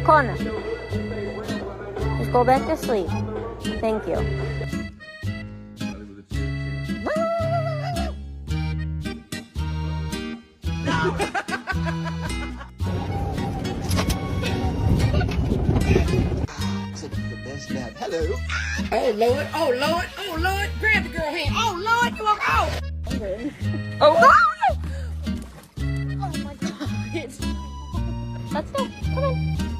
corner. Just go back to sleep. Thank you. The best nap. Hello. Oh Lord, oh Lord, oh Lord, grab the girl hand. Oh Lord, you walk out. Oh, God! Oh, my God. Let's go. Come on.